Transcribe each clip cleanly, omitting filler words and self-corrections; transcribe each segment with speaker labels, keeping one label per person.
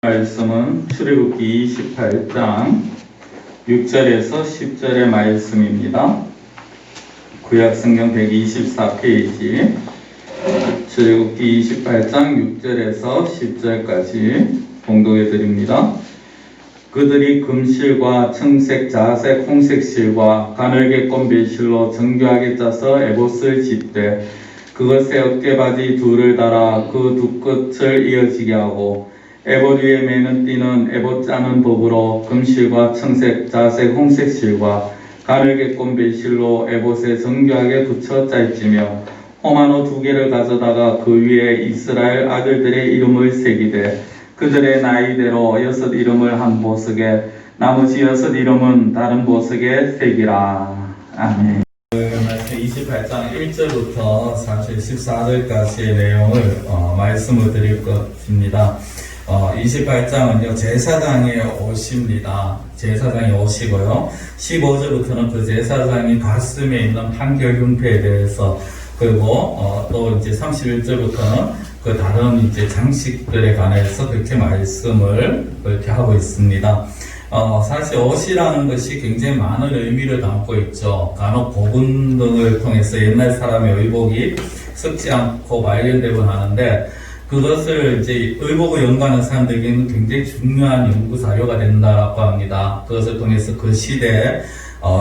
Speaker 1: 말씀은 출애굽기 28장 6절에서 10절의 말씀입니다. 구약성경 124페이지 출애굽기 28장 6절에서 10절까지 봉독해 드립니다. 그들이 금실과 청색, 자색, 홍색 실과 가늘게 꼰 배실로 정교하게 짜서 에봇을 짓되 그것에 어깨바지 둘을 달아 그 두 끝을 이어지게 하고 에봇 위에 매는 띠는 에봇 짜는 법으로 금실과 청색, 자색, 홍색 실과 가늘게 꼰 배실로 에봇에 정교하게 붙여 짤지며 호마노 2개를 가져다가 그 위에 이스라엘 아들들의 이름을 새기되 그들의 나이대로 6 이름을 한 보석에 나머지 6 이름은 다른 보석에 새기라. 아멘. 28장 1절부터 사실 14절까지의 내용을 말씀을 드릴 것입니다. 28장은요, 제사장의 옷입니다. 제사장의 옷이고요. 15절부터는 그 제사장이 가슴에 있는 판결 흉패에 대해서, 그리고 또 이제 31절부터는 그 다른 이제 장식들에 관해서 그렇게 말씀을 그렇게 하고 있습니다. 사실 옷이라는 것이 굉장히 많은 의미를 담고 있죠. 간혹 복음 등을 통해서 옛날 사람의 의복이 썩지 않고 발견되곤 하는데, 그것을 이제 의복을 연구하는 사람들에게는 굉장히 중요한 연구 자료가 된다고 합니다. 그것을 통해서 그 시대의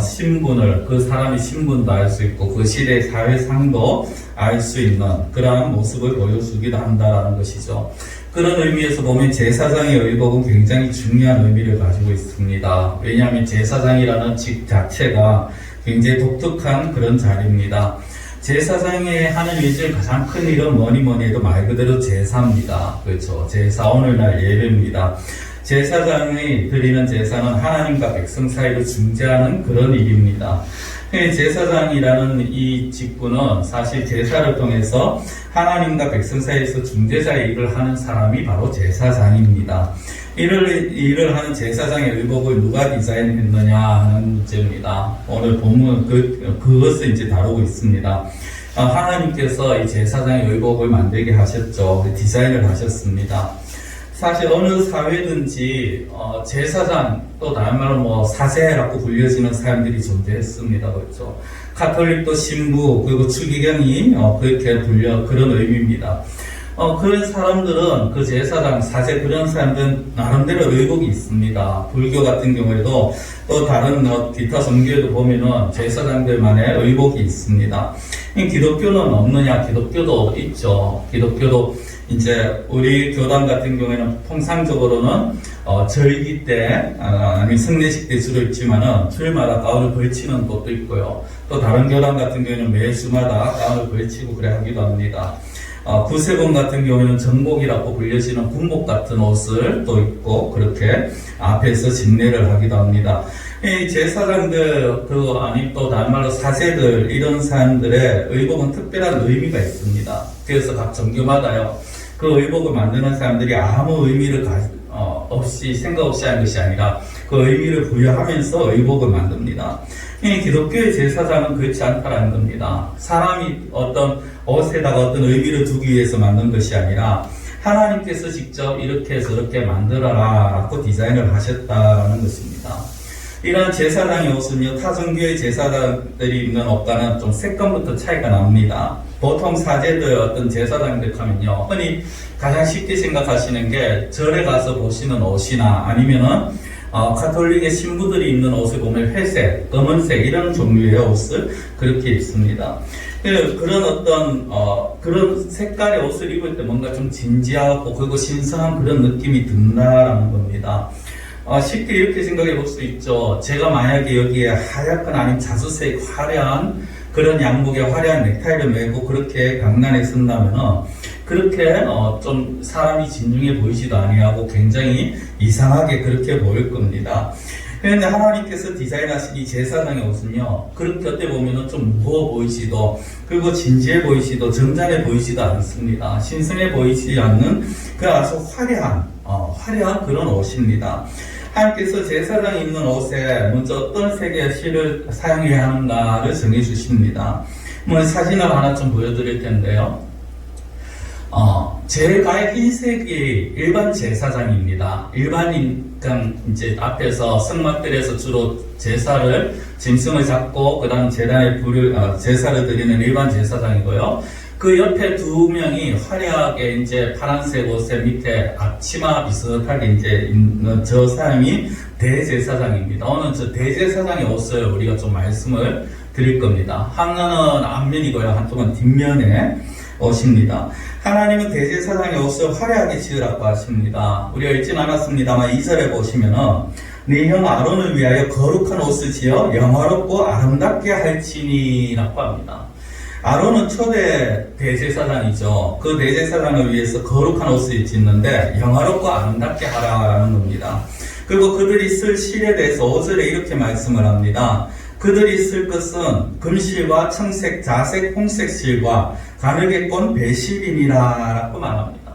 Speaker 1: 신분을, 그 사람의 신분도 알 수 있고 그 시대의 사회상도 알 수 있는 그러한 모습을 보여주기도 한다는 것이죠. 그런 의미에서 보면 제사장의 의복은 굉장히 중요한 의미를 가지고 있습니다. 왜냐하면 제사장이라는 직 자체가 굉장히 독특한 그런 자리입니다. 제사장이 하는 일중 가장 큰 일은 뭐니 해도 말 그대로 제사입니다. 그렇죠. 제사, 오늘날 예배입니다. 제사장이 드리는 제사는 하나님과 백성 사이를 중재하는 그런 일입니다. 제사장이라는 이 직분은 사실 제사를 통해서 하나님과 백성 사이에서 중재자의 일을 하는 사람이 바로 제사장입니다. 일을 하는 제사장의 의복을 누가 디자인했느냐 하는 문제입니다. 오늘 본문 그것을 이제 다루고 있습니다. 하나님께서 이 제사장의 의복을 만들게 하셨죠. 디자인을 하셨습니다. 사실 어느 사회든지 제사장, 또 다른 말로 뭐 사제라고 불려지는 사람들이 존재했습니다. 그렇죠. 가톨릭도 신부, 그리고 추기경이 그렇게 그런 의미입니다. 그런 사람들은 그 제사장, 사제 그런 사람들은 나름대로 의복이 있습니다. 불교 같은 경우에도 또 다른 기타 종교에도 보면은 제사장들만의 의복이 있습니다. 기독교는 없느냐? 기독교도 있죠. 기독교도 이제 우리 교단 같은 경우에는 통상적으로는 절기 때 아니면 성례식 때 주로 입지만은 주일마다 가운을 걸치는 곳도 있고요. 또 다른 교단 같은 경우에는 매 주마다 가운을 걸치고 그래 하기도 합니다. 구세군 같은 경우에는 정복이라고 불려지는 군복 같은 옷을 또 입고 그렇게 앞에서 진례를 하기도 합니다. 이 제사장들, 아니 또 다른 말로 사제들, 이런 사람들의 의복은 특별한 의미가 있습니다. 그래서 각 종교마다요, 그 의복을 만드는 사람들이 아무 의미를 없이, 생각 없이 하는 것이 아니라 그 의미를 부여하면서 의복을 만듭니다. 이 기독교의 제사장은 그렇지 않다라는 겁니다. 사람이 어떤 옷에다가 어떤 의미를 두기 위해서 만든 것이 아니라 하나님께서 직접 이렇게 저렇게 만들어라 라고 디자인을 하셨다라는 것입니다. 이런 제사장의 옷은요, 타 종교의 제사장들이 입는 옷과는 좀 색감부터 차이가 납니다. 보통 사제들 어떤 제사장들 하면요, 흔히 가장 쉽게 생각하시는 게 절에 가서 보시는 옷이나 아니면은 가톨릭의 신부들이 입는 옷을 보면 회색, 검은색 이런 종류의 옷을 그렇게 입습니다. 그런 어떤 그런 색깔의 옷을 입을 때 뭔가 좀 진지하고 그리고 신성한 그런 느낌이 든다라는 겁니다. 쉽게 이렇게 생각해 볼 수 있죠. 제가 만약에 여기에 하얗거나 아닌 자주색 화려한 그런 양복에 화려한 넥타이를 메고 그렇게 강단에 선다면은 그렇게 좀 사람이 진중해 보이지도 아니하고 굉장히 이상하게 그렇게 보일 겁니다. 그런데 하나님께서 디자인하신 이 제사장의 옷은요, 그렇게 어떻게 보면은 좀 무거워 보이지도, 그리고 진지해 보이지도, 점잖해 보이지도 않습니다. 신성해 보이지 않는 그 아주 화려한 그런 옷입니다. 하나님께서 제사장이 입는 옷에 먼저 어떤 색의 실을 사용해야 하는가를 정해 주십니다. 사진을 하나 좀 보여드릴 텐데요. 제일 가에 흰색이 일반 제사장입니다. 일반인, 이제 앞에서 성막들에서 주로 제사를, 짐승을 잡고, 그 다음 제단에 제사를 드리는 일반 제사장이고요. 그 옆에 두 명이 화려하게 이제 파란색 옷에 밑에 앞치마 비슷하게 이제 있는 저 사람이 대제사장입니다. 오늘 저 대제사장의 옷을 우리가 좀 말씀을 드릴 겁니다. 하나는 앞면이고요. 한쪽은 뒷면에 옷입니다. 하나님은 대제사장의 옷을 화려하게 지으라고 하십니다. 우리가 읽진 않았습니다만 2절에 보시면은 네 형 아론을 위하여 거룩한 옷을 지어 영화롭고 아름답게 할지니라고 합니다. 아론은 초대 대제사장이죠. 그 대제사장을 위해서 거룩한 옷을 짓는데 영화롭고 아름답게 하라는 겁니다. 그리고 그들이 쓸 실에 대해서 5절에 이렇게 말씀을 합니다. 그들이 쓸 것은 금실과 청색, 자색, 홍색 실과 가늘게 꼰 배실이니라라고 말합니다.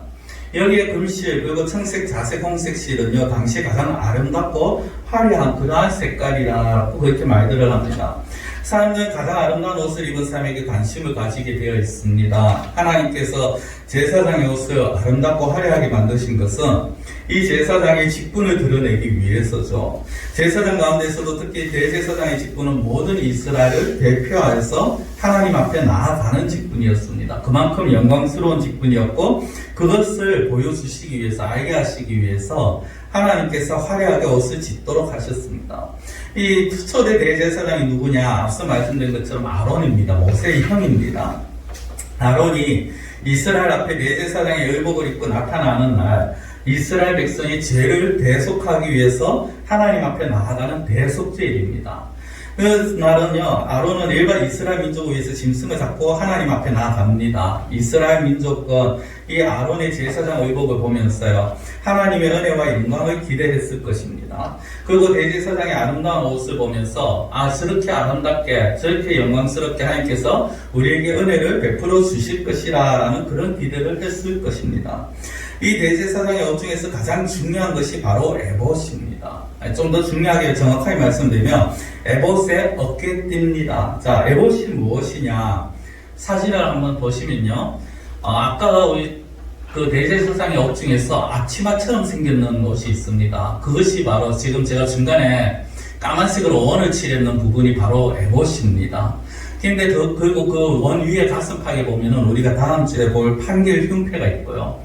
Speaker 1: 여기에 금실, 그리고 청색, 자색, 홍색 실은요, 당시 가장 아름답고 화려한 그러한 색깔이라고 그렇게 말들을 합니다. 사람들은 가장 아름다운 옷을 입은 사람에게 관심을 가지게 되어 있습니다. 하나님께서 제사장의 옷을 아름답고 화려하게 만드신 것은 이 제사장의 직분을 드러내기 위해서죠. 제사장 가운데서도 특히 대제사장의 직분은 모든 이스라엘을 대표하여서 하나님 앞에 나아가는 직분이었습니다. 그만큼 영광스러운 직분이었고 그것을 보여주시기 위해서, 알게 하시기 위해서 하나님께서 화려하게 옷을 짓도록 하셨습니다. 이 초대 대제사장이 누구냐? 앞서 말씀드린 것처럼 아론입니다. 모세의 형입니다. 아론이 이스라엘 앞에 대제사장의 의복을 입고 나타나는 날, 이스라엘 백성이 죄를 대속하기 위해서 하나님 앞에 나아가는 대속죄일입니다. 그 날은요, 아론은 일반 이스라엘 민족을 위해서 짐승을 잡고 하나님 앞에 나아갑니다. 이스라엘 민족은 이 아론의 제사장 의복을 보면서요, 하나님의 은혜와 영광을 기대했을 것입니다. 그리고 대제사장의 아름다운 옷을 보면서, 저렇게 아름답게, 저렇게 영광스럽게 하나님께서 우리에게 은혜를 베풀어 주실 것이라는 그런 기대를 했을 것입니다. 이 대제사장의 옷 중에서 가장 중요한 것이 바로 에봇입니다. 좀 더 중요하게 정확하게 말씀드리면 에봇의 어깨띠입니다. 자, 에봇이 무엇이냐? 사진을 한번 보시면요, 아까 우리 그 대제사장의 옷 중에서 앞치마처럼 생겼는 옷이 있습니다. 그것이 바로 지금 제가 중간에 까만색으로 원을 칠했는 부분이 바로 에봇입니다. 근데 그리고 그 원 위에 가슴팍에 보면은 우리가 다음 주에 볼 판결 흉패가 있고요.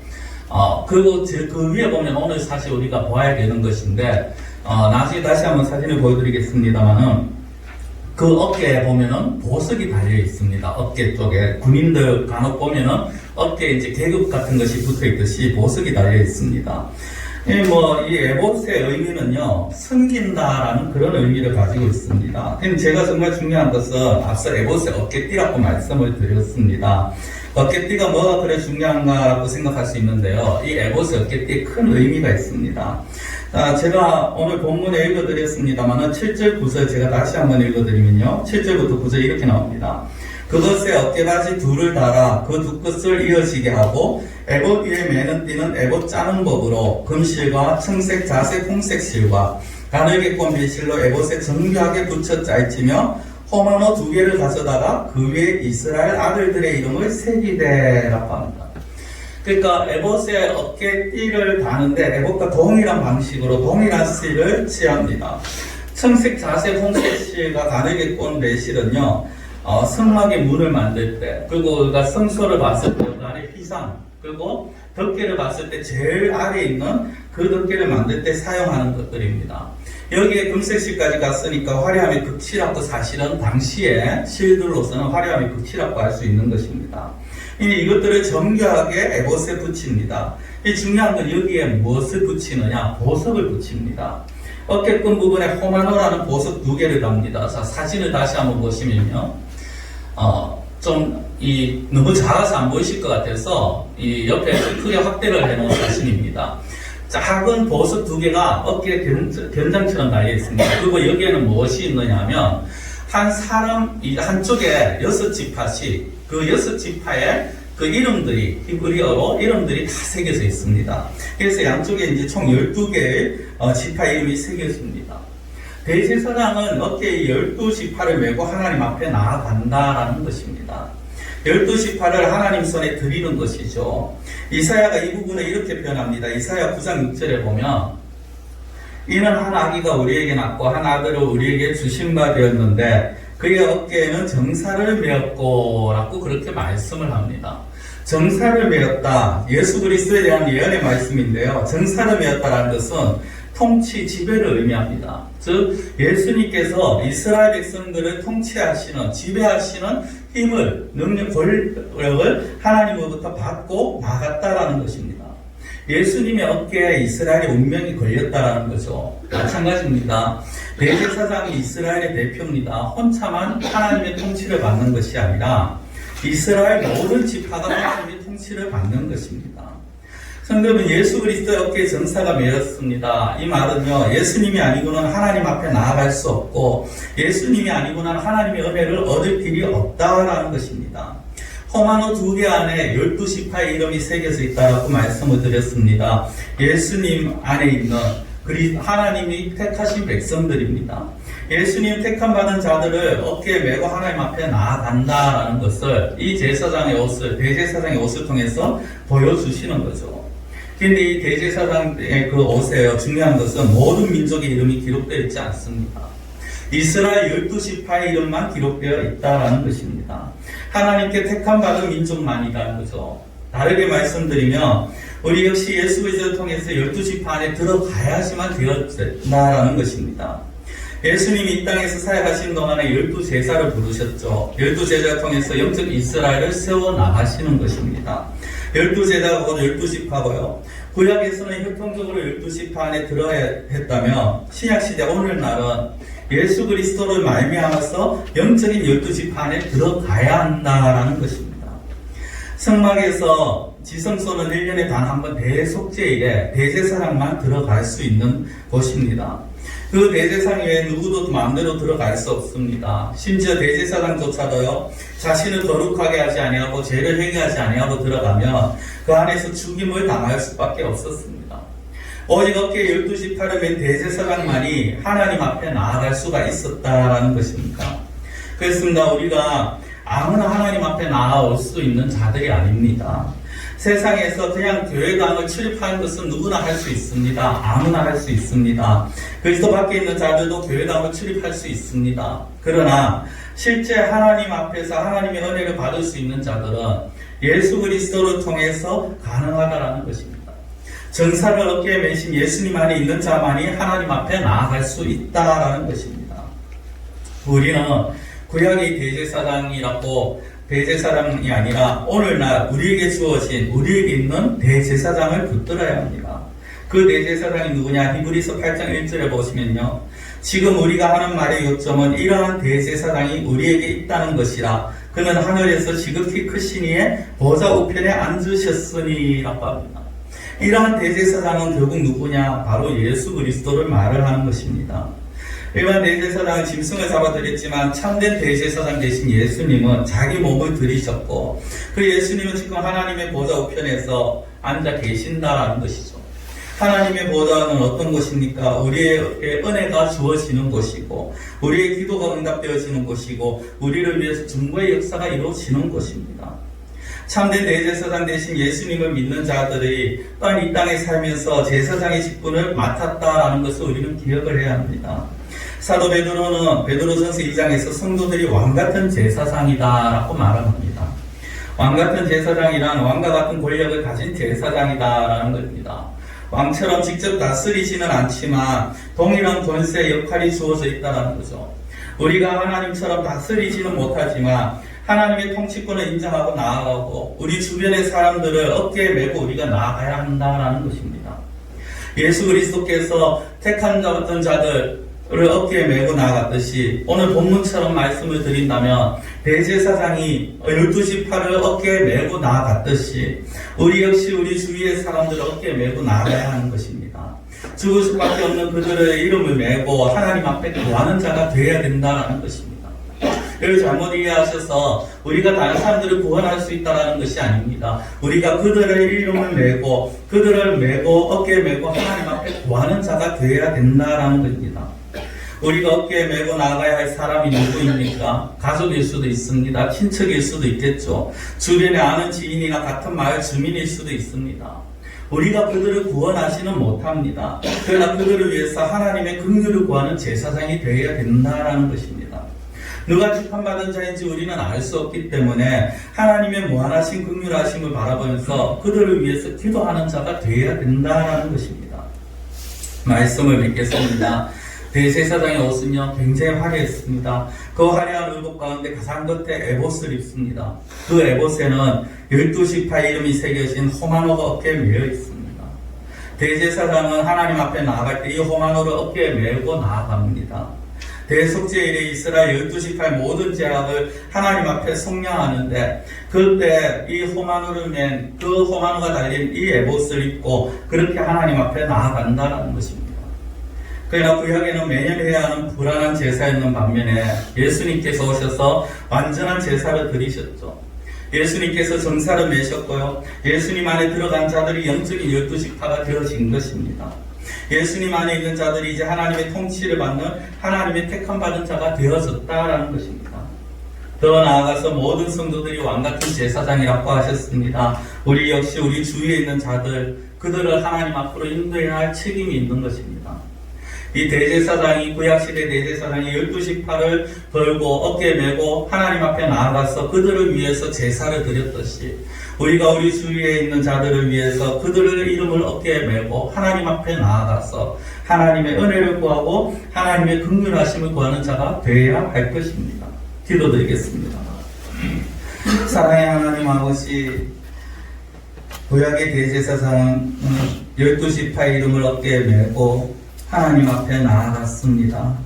Speaker 1: 그리고 그 위에 보면 오늘 사실 우리가 보아야 되는 것인데, 나중에 다시 한번 사진을 보여드리겠습니다만은, 그 어깨에 보면은 보석이 달려 있습니다. 어깨 쪽에. 군인들 간혹 보면은 어깨에 이제 계급 같은 것이 붙어 있듯이 보석이 달려 있습니다. 이 에봇의 의미는요, 숨긴다라는 그런 의미를 가지고 있습니다. 제가 정말 중요한 것은 앞서 에봇의 어깨띠라고 말씀을 드렸습니다. 어깨띠가 뭐가 그래 중요한가라고 생각할 수 있는데요. 이 에봇의 어깨띠에 큰 의미가 있습니다. 제가 오늘 본문에 읽어드렸습니다만은 7절 9절 제가 다시 한번 읽어드리면요. 7절부터 9절 이렇게 나옵니다. 그것에 어깨바지 둘을 달아 그 두 끝을 이어지게 하고 에봇 위에 매는 띠는 에봇 짜는 법으로 금실과 청색, 자색, 홍색 실과 가늘게 꼰 배실로 에봇에 정교하게 붙여 짤지며 호마노 2개를 가져다가 그 위에 이스라엘 아들들의 이름을 새기되라고 합니다. 그러니까 에봇의 어깨띠를 다는데 에봇과 동일한 방식으로 동일한 실을 취합니다. 청색, 자색, 홍색 실과 가늘게 꼰 배실은요, 성막의 문을 만들 때, 그리고 우리가 성소를 봤을 때 그 안에 휘상, 그리고 덮개를 봤을 때 제일 아래에 있는 그 덮개를 만들 때 사용하는 것들입니다. 여기에 금색실까지 갔으니까 화려함의 극치라고 사실은 당시에 실들로서는 화려함의 극치라고 할 수 있는 것입니다. 이것들을 정교하게 에봇에 붙입니다. 이 중요한 건 여기에 무엇을 붙이느냐? 보석을 붙입니다. 어깨끈 부분에 호마노라는 보석 2개를 답니다. 자, 사진을 다시 한번 보시면요. 너무 작아서 안 보이실 것 같아서 이 옆에 크게 확대를 해놓은 사진입니다. 작은 보석 2개가 어깨에 견장처럼 달려 있습니다. 그리고 여기에는 무엇이 있느냐 하면, 한 사람, 한쪽에 6지파씩, 그 6지파에 그 이름들이, 히브리어로 이름들이 다 새겨져 있습니다. 그래서 양쪽에 이제 총 12개의 지파 이름이 새겨집니다. 대제사장은 어깨에 12지파를 메고 하나님 앞에 나아간다라는 것입니다. 12지파를 하나님 손에 드리는 것이죠. 이사야가 이 부분을 이렇게 표현합니다. 이사야 9장 6절에 보면 이는 한 아기가 우리에게 낳고 한 아들을 우리에게 주신 바 되었는데 그의 어깨에는 정사를 메었고 라고 그렇게 말씀을 합니다. 정사를 메었다. 예수 그리스도에 대한 예언의 말씀인데요. 정사를 메었다라는 것은 통치, 지배를 의미합니다. 즉 예수님께서 이스라엘 백성들을 통치하시는, 지배하시는 힘을, 능력, 권력을 하나님으로부터 받고 나갔다라는 것입니다. 예수님의 어깨에 이스라엘의 운명이 걸렸다라는 거죠. 마찬가지입니다. 대제사장이 이스라엘의 대표입니다. 혼자만 하나님의 통치를 받는 것이 아니라 이스라엘 모든 지파가 하나님의 통치를 받는 것입니다. 성도는 예수 그리스도의 어깨에 정사가 매였습니다. 이 말은요, 예수님이 아니고는 하나님 앞에 나아갈 수 없고 예수님이 아니고는 하나님의 은혜를 얻을 길이 없다라는 것입니다. 호마노 2개 안에 12지파의 이름이 새겨져 있다라고 말씀을 드렸습니다. 예수님 안에 있는 하나님이 택하신 백성들입니다. 예수님 택함받은 자들을 어깨에 메고 하나님 앞에 나아간다라는 것을 이 제사장의 옷을, 대제사장의 옷을 통해서 보여주시는 거죠. 근데 이 대제사장의 그 옷에 중요한 것은 모든 민족의 이름이 기록되어 있지 않습니다. 이스라엘 12지파의 이름만 기록되어 있다라는 것입니다. 하나님께 택함받은 민족만이라는 거죠. 다르게 말씀드리면 우리 역시 예수 그리스도를 통해서 12지파 안에 들어가야지만 되었다라는 것입니다. 예수님이 이 땅에서 사역하신 동안에 12제사를 부르셨죠. 12제사를 통해서 영적 이스라엘을 세워나가시는 것입니다. 12제사가 곧 12지파고요. 구약에서는 혈통적으로 12지파 안에 들어야 했다면 신약시대 오늘날은 예수 그리스도를 말미암아서 영적인 12지파 안에 들어가야 한다라는 것입니다. 성막에서 지성소는 1년에 단 한 번 대속죄일에 대제사장만 들어갈 수 있는 곳입니다. 그 대제사장 외에 누구도 마음대로 들어갈 수 없습니다. 심지어 대제사장조차도요, 자신을 거룩하게 하지 아니하고 죄를 행위하지 아니하고 들어가면 그 안에서 죽임을 당할 수밖에 없었습니다. 오직 어깨에 12지파를 맨 대제사장만이 하나님 앞에 나아갈 수가 있었다라는 것입니다. 그렇습니다. 우리가 아무나 하나님 앞에 나아올 수 있는 자들이 아닙니다. 세상에서 그냥 교회당을 출입하는 것은 누구나 할 수 있습니다. 아무나 할 수 있습니다. 그리스도 밖에 있는 자들도 교회당을 출입할 수 있습니다. 그러나 실제 하나님 앞에서 하나님의 은혜를 받을 수 있는 자들은 예수 그리스도를 통해서 가능하다라는 것입니다. 정사를 어깨에 메신 예수님 안에 있는 자만이 하나님 앞에 나아갈 수 있다라는 것입니다. 우리는 구약의 대제사장이라고 대제사장이 아니라 오늘날 우리에게 주어진, 우리에게 있는 대제사장을 붙들어야 합니다. 그 대제사장이 누구냐? 히브리서 8장 1절에 보시면요, 지금 우리가 하는 말의 요점은 이러한 대제사장이 우리에게 있다는 것이라. 그는 하늘에서 지극히 크신 이의 보좌 우편에 앉으셨으니 라고 합니다. 이러한 대제사장은 결국 누구냐? 바로 예수 그리스도를 말을 하는 것입니다. 일반 대제사장은 짐승을 잡아드렸지만 참된 대제사장 되신 예수님은 자기 몸을 들이셨고 그 예수님은 지금 하나님의 보좌 우편에서 앉아 계신다라는 것이죠. 하나님의 보좌는 어떤 곳입니까? 우리의 은혜가 주어지는 곳이고 우리의 기도가 응답되어지는 곳이고 우리를 위해서 중보의 역사가 이루어지는 곳입니다. 참된 대제사장 되신 예수님을 믿는 자들이 또한 이 땅에 살면서 제사장의 직분을 맡았다라는 것을 우리는 기억을 해야 합니다. 사도 베드로는 베드로전서 2장에서 성도들이 왕같은 제사장이다라고 말합니다. 왕같은 제사장이란 왕과 같은 권력을 가진 제사장이다라는 겁니다. 왕처럼 직접 다스리지는 않지만 동일한 권세 역할이 주어져 있다는 거죠. 우리가 하나님처럼 다스리지는 못하지만 하나님의 통치권을 인정하고 나아가고 우리 주변의 사람들을 어깨에 메고 우리가 나아가야 한다는 것입니다. 예수 그리스도께서 택한 자들을 어깨에 메고 나아갔듯이 오늘 본문처럼 말씀을 드린다면 대제사장이 12지파를 어깨에 메고 나아갔듯이 우리 역시 우리 주위의 사람들을 어깨에 메고 나아가야 하는 것입니다. 죽을 수밖에 없는 그들의 이름을 메고 하나님 앞에 구하는 자가 되어야 된다는 것입니다. 이를 잘못 이해하셔서 우리가 다른 사람들을 구원할 수 있다는 것이 아닙니다. 우리가 그들의 이름을 메고 그들을 메고 어깨에 메고 하나님 앞에 구하는 자가 되어야 된다는 겁니다. 우리가 어깨에 메고 나가야 할 사람이 누구입니까? 가족일 수도 있습니다. 친척일 수도 있겠죠. 주변에 아는 지인이나 같은 마을 주민일 수도 있습니다. 우리가 그들을 구원하지는 못합니다. 그러나 그들을 위해서 하나님의 긍휼을 구하는 제사장이 되어야 된다라는 것입니다. 누가 심판받은 자인지 우리는 알 수 없기 때문에 하나님의 무한하신 긍휼하심을 바라보면서 그들을 위해서 기도하는 자가 되어야 된다라는 것입니다. 말씀을 뵙겠습니다. 대제사장의 옷은요 굉장히 화려했습니다. 그 화려한 의복 가운데 가장 겉에 에봇을 입습니다. 그 에봇에는 12지파 이름이 새겨진 호마노가 어깨에 매어 있습니다. 대제사장은 하나님 앞에 나아갈 때 이 호마노를 어깨에 메고 나아갑니다. 대속죄일에 이스라엘 12지파의 모든 죄악을 하나님 앞에 속량하는데 그때 이 호마노를 맨 그 호마노가 달린 이 에봇을 입고 그렇게 하나님 앞에 나아간다는 것입니다. 그러나 구약에는 매년 해야 하는 불안한 제사였는 반면에 예수님께서 오셔서 완전한 제사를 드리셨죠. 예수님께서 정사를 매셨고요. 예수님 안에 들어간 자들이 영적인 12지파가 되어진 것입니다. 예수님 안에 있는 자들이 이제 하나님의 통치를 받는 하나님의 택함 받은 자가 되어졌다라는 것입니다. 더 나아가서 모든 성도들이 왕같은 제사장이라고 하셨습니다. 우리 역시 우리 주위에 있는 자들 그들을 하나님 앞으로 인도해야 할 책임이 있는 것입니다. 이 대제사장이 구약시대 대제사장이 12지파를 걸고 어깨에 메고 하나님 앞에 나아가서 그들을 위해서 제사를 드렸듯이 우리가 우리 주위에 있는 자들을 위해서 그들의 이름을 어깨에 메고 하나님 앞에 나아가서 하나님의 은혜를 구하고 하나님의 긍휼하심을 구하는 자가 되어야 할 것입니다. 기도드리겠습니다. 사랑의 하나님 아버지, 구약의 대제사장은 12지파의 이름을 어깨에 메고 하나님 앞에 나아갔습니다.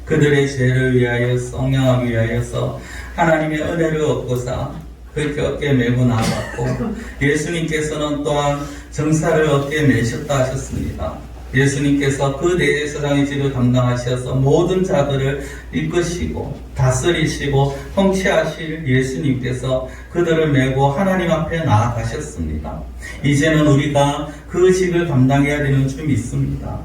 Speaker 1: 그들의 죄를 위하여 속량하기 위하여서 하나님의 은혜를 얻고자 그렇게 어깨에 메고 나아갔고 예수님께서는 또한 정사를 어깨에 메셨다 하셨습니다. 예수님께서 그 대제사장의 직을 담당하셔서 모든 자들을 이끄시고 다스리시고 통치하실 예수님께서 그들을 메고 하나님 앞에 나아가셨습니다. 이제는 우리가 그 직을 감당해야 되는 줄 믿습니다.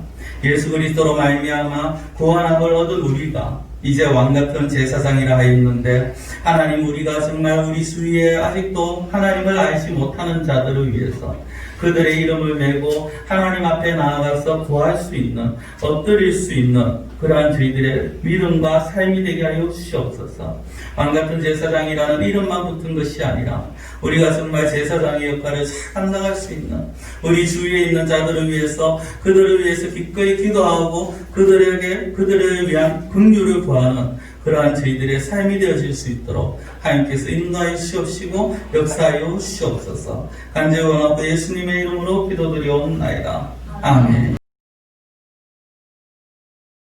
Speaker 1: 예수 그리스도로 말미암아 구원함을 얻은 우리가 이제 왕같은 제사장이라 하였는데 하나님 우리가 정말 우리 주위에 아직도 하나님을 알지 못하는 자들을 위해서 그들의 이름을 메고 하나님 앞에 나아가서 구할 수 있는 엎드릴 수 있는 그러한 저희들의 믿음과 삶이 되게 하여 주시옵소서. 왕같은 제사장이라는 이름만 붙은 것이 아니라 우리가 정말 제사장의 역할을 잘 감당할 수 있는 우리 주위에 있는 자들을 위해서 그들을 위해서 기꺼이 기도하고 그들을 위한 긍휼을 구하는 그러한 저희들의 삶이 되어질 수 있도록 하나님께서 인도하여 주시옵시고 역사하여 주시옵소서. 간절히 원하고 예수님의 이름으로 기도드리옵나이다. 아멘.